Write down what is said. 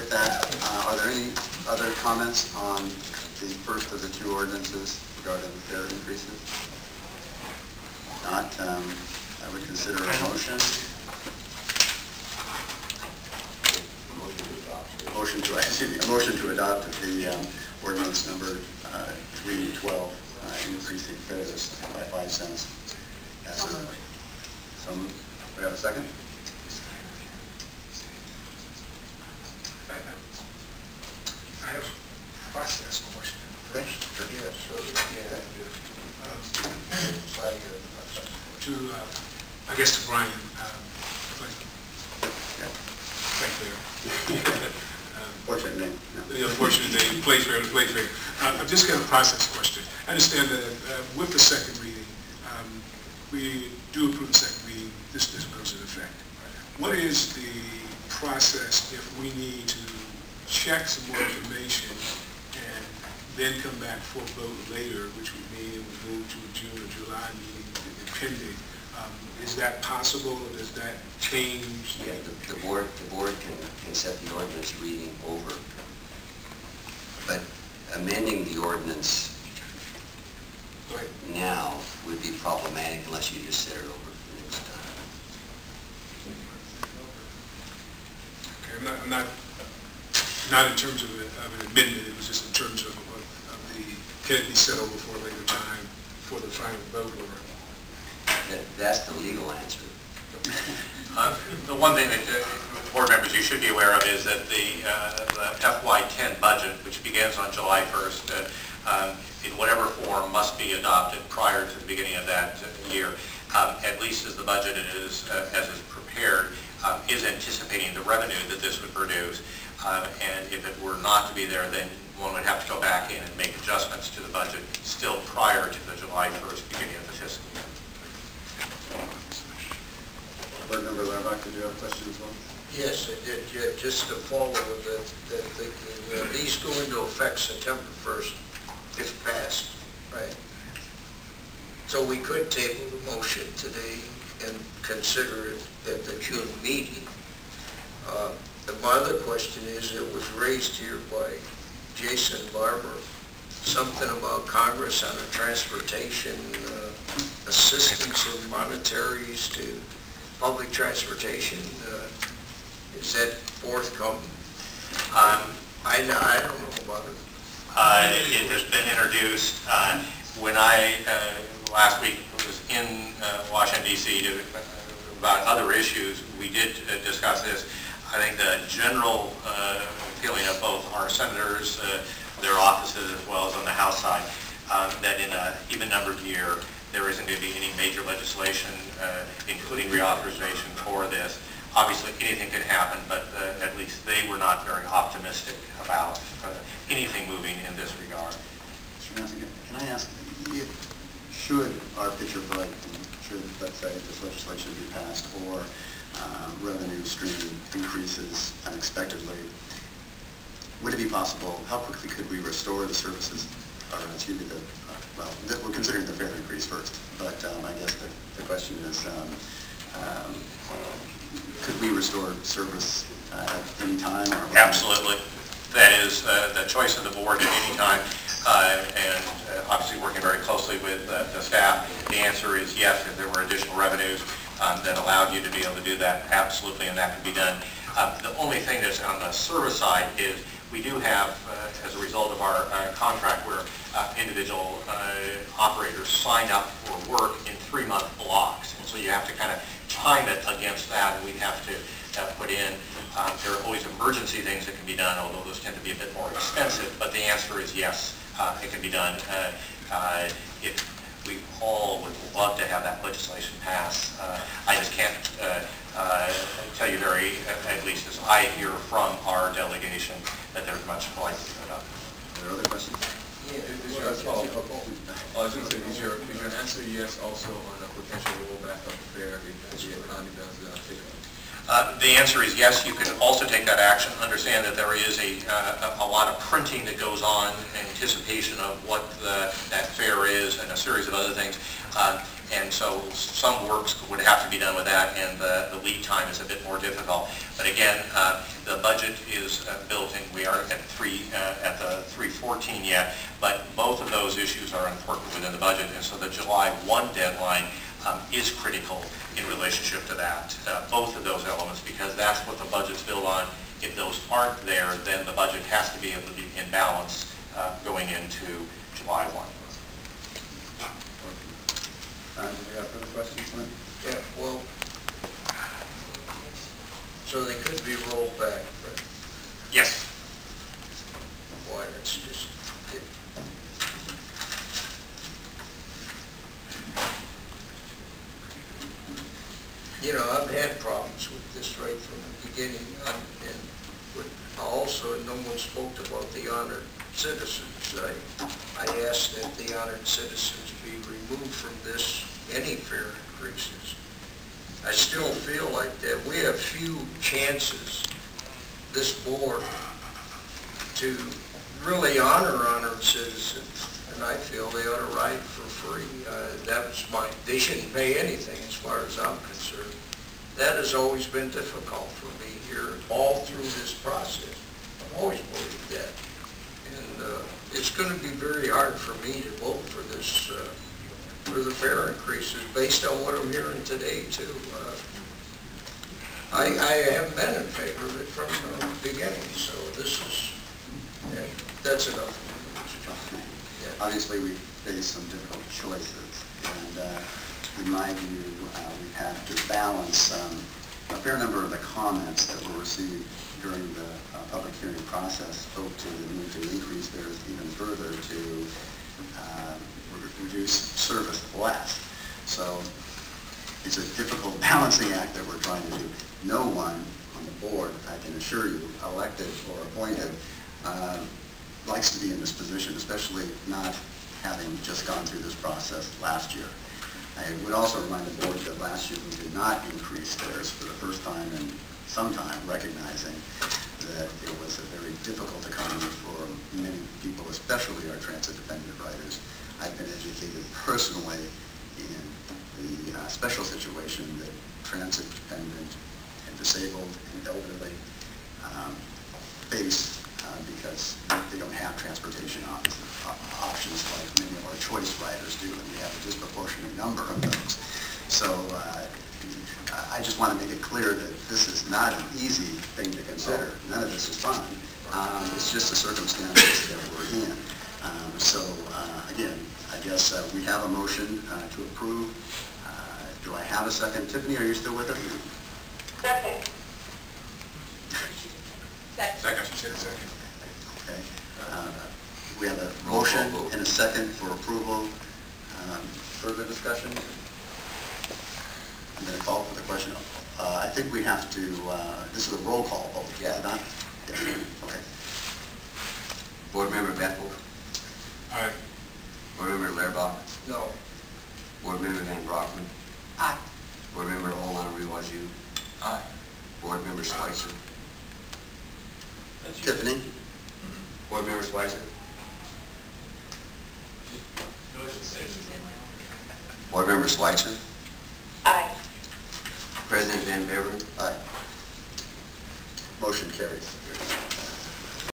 with that, are there any other comments on the first of the two ordinances regarding the fare increases? Not, I would consider a motion. A motion to adopt the ordinance number 312, increasing fares by 5 cents. So we have a second? I have a process question. I guess to Brian, thank you. Fortunate name. The unfortunate name, play fair to play fair. I've just got a process question. I understand that with the second reading, we do approve the second reading, this goes into effect. What is the process if we need to check some more information and then come back for a vote later, which would mean it would move to a June or July meeting pending? Is that possible, or does that change? Yeah, the board can set the ordinance reading over, but amending the ordinance now would be problematic unless you just set it over for the next time. Okay, not in terms of an amendment. It was just in terms of the can it be set over for a later time for the final vote, or? That's the legal answer. The one thing that board members you should be aware of is that the FY10 budget, which begins on July 1st, in whatever form must be adopted prior to the beginning of that year, at least as the budget is as is prepared, is anticipating the revenue that this would produce. And if it were not to be there, then one would have to go back in and make adjustments to the budget still prior to the July 1st beginning of the fiscal year. Board Member Larbach, did you have a question as well? Yes, I did. Just to follow with that, these go into effect September 1st, if passed, right? So we could table the motion today and consider it at the June meeting. My other question is, it was raised here by Jason Barber, something about Congress on a transportation assistance of monetaries to public transportation. Is that forthcoming? I don't know about it. It has been introduced. When I last week was in Washington, D.C. About other issues, we did discuss this. I think the general feeling of both our senators, their offices, as well as on the House side, that in an even-numbered year, there isn't going to be any major legislation, including reauthorization for this. Obviously, anything could happen, but at least they were not very optimistic about anything moving in this regard. Mr. Massey, can I ask, should our picture vote, should, let's say, this legislation be passed, or revenue stream increases unexpectedly, would it be possible, how quickly could we restore the services, or excuse me, well, we're considering the fare increase first, but I guess the question is, could we restore service at any time? Or absolutely. That is the choice of the board at any time, and obviously working very closely with the staff. The answer is yes, if there were additional revenues that allowed you to be able to do that, absolutely, and that could be done. The only thing that's on the service side is we do have, as a result of our contract, where individual operators sign up for work in 3-month blocks. And so you have to kind of time it against that, and we'd have to put in, there are always emergency things that can be done, although those tend to be a bit more expensive, but the answer is yes, it can be done. If we all would love to have that legislation pass, I just can't tell you at least as I hear from our delegation, that there's much likelihood of it. Are there other questions? Yeah, I was going to say, is your answer yes also on a potential rollback of the fare if the economy does pick up? The answer is yes, you can also take that action. Understand that there is a lot of printing that goes on in anticipation of what that fare is and a series of other things. And so some works would have to be done with that, and the lead time is a bit more difficult. But again, the budget is built in. We are at the 314 yet, but both of those issues are important within the budget, and so the July 1 deadline is critical in relationship to that, both of those elements, because that's what the budget's built on. If those aren't there, then the budget has to be able to be in balance going into July 1. Do we have further questions, Lynn? Yeah, well, so they could be rolled back, but Yes. boy, it's just, you know, I've had problems with this right from the beginning, and also, no one spoke about the honored citizens. I asked that the honored citizens be removed from this, any fare increases. I still feel like that we have few chances, this board, to really honor honored citizens, and I feel they ought to ride for free. They shouldn't pay anything as far as I'm concerned. That has always been difficult for me here all through this process. I've always believed that. And it's going to be very hard for me to vote for this, for the fare increases based on what I'm hearing today too. I have been in favor of it from the beginning, so this is, that's enough. Yeah. Obviously, we face some difficult choices, and in my view, we've had to balance a fair number of the comments that were received during the public hearing process spoke to the need to increase fares even further to reduce service less. So it's a difficult balancing act that we're trying to do. No one on the board, I can assure you, elected or appointed, likes to be in this position, especially not having just gone through this process last year. I would also remind the board that last year we did not increase fares for the first time in some time, recognizing that it was a very difficult economy for many people, especially our transit-dependent riders. I've been educated personally in the special situation that transit-dependent and disabled and elderly face because they don't have transportation options like many of our choice riders do, and we have a disproportionate number of those. So I just want to make it clear that this is not an easy thing to consider. None of this is fun. It's just the circumstances that we're in. Again, I guess we have a motion to approve. Do I have a second? Tiffany, are you still with us? Second. Second. She said second. Okay. We have a motion and a second for approval. Further discussion? I'm going to call for the question. I think we have to, this is a roll call vote, is it not? Yeah. Okay. Board Member Bethel? Aye. Board Member Lairbach? No. Board Member Van Brockman? Aye. Board Member Olin-Riwaju? Aye. Board Member Schweitzer? Tiffany? Board Member Schweitzer? Board Member Schweitzer?